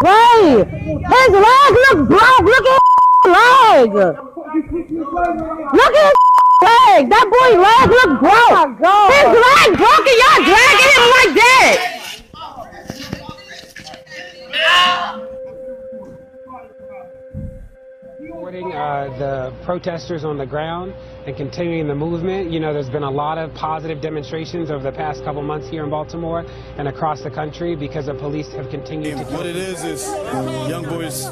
Right. His leg look broke. Look at his leg. Look at his leg. That boy's leg look broke. His leg broke and y'all dragging him like that. Supporting the protesters on the ground and continuing the movement. You know, there's been a lot of positive demonstrations over the past couple months here in Baltimore and across the country because the police have continued to... What it is young boys,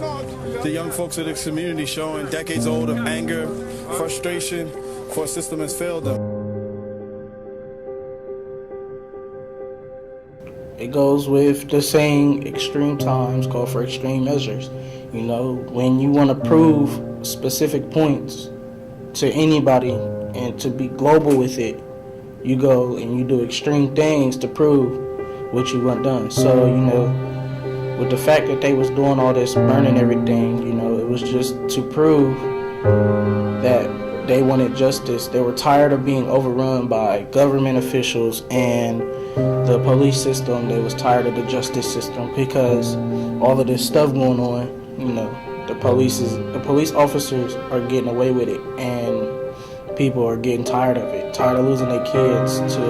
the young folks of this community showing decades old of anger, frustration for a system has failed them. It goes with the saying, extreme times call for extreme measures. You know, when you want to prove specific points to anybody and to be global with it, you go and you do extreme things to prove what you want done. So, you know, with the fact that they was doing all this, burning everything, you know, it was just to prove that they wanted justice. They were tired of being overrun by government officials and the police system. They was tired of the justice system because all of this stuff going on, you know, the police officers are getting away with it, and people are getting tired of it, tired of losing their kids to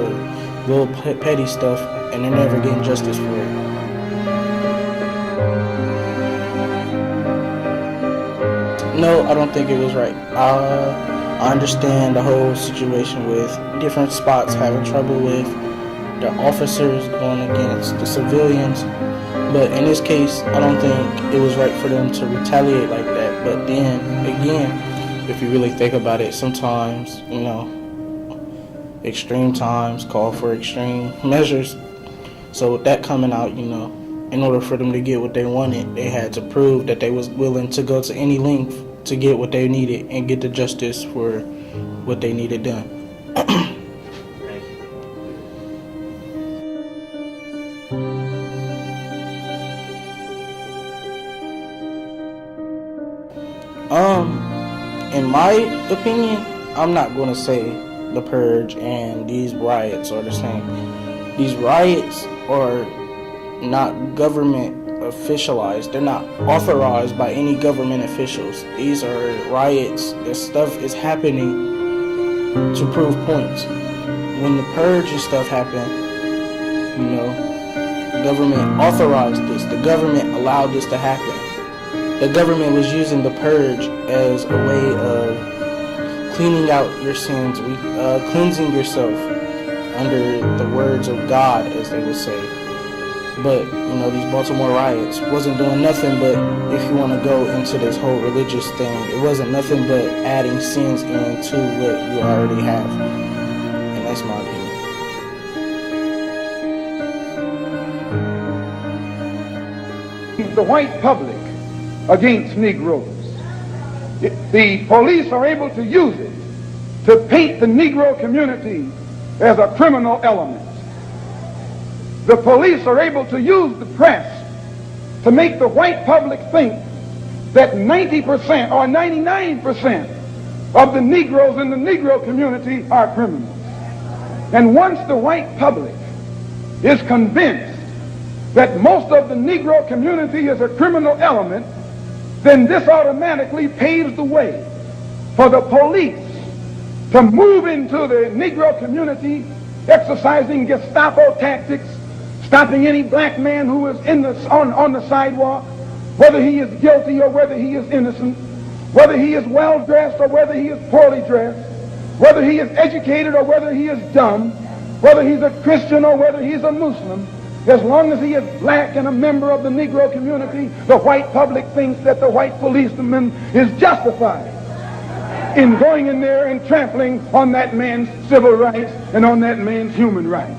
little petty stuff, and they're never getting justice for it. No, I don't think it was right. I understand the whole situation with different spots having trouble with the officers going against the civilians. But in this case, I don't think it was right for them to retaliate like that. But then, again, if you really think about it, sometimes, you know, extreme times call for extreme measures. So with that coming out, you know, in order for them to get what they wanted, they had to prove that they was willing to go to any length to get what they needed and get the justice for what they needed done. In my opinion, I'm not going to say the purge and these riots are the same. These riots are not government officialized. They're not authorized by any government officials. These are riots. This stuff is happening to prove points. When the purge and stuff happened, you know, the government authorized this. The government allowed this to happen. The government was using the purge as a way of cleaning out your sins, cleansing yourself under the words of God, as they would say. But, you know, these Baltimore riots wasn't doing nothing but, if you want to go into this whole religious thing, it wasn't nothing but adding sins into what you already have. And that's my opinion. The white public against Negroes. The police are able to use it to paint the Negro community as a criminal element. The police are able to use the press to make the white public think that 90% or 99% of the Negroes in the Negro community are criminals. And once the white public is convinced that most of the Negro community is a criminal element, then this automatically paves the way for the police to move into the Negro community, exercising Gestapo tactics, stopping any black man who is on the sidewalk, whether he is guilty or whether he is innocent, whether he is well dressed or whether he is poorly dressed, whether he is educated or whether he is dumb, whether he's a Christian or whether he's a Muslim. As long as he is black and a member of the Negro community, the white public thinks that the white policeman is justified in going in there and trampling on that man's civil rights and on that man's human rights.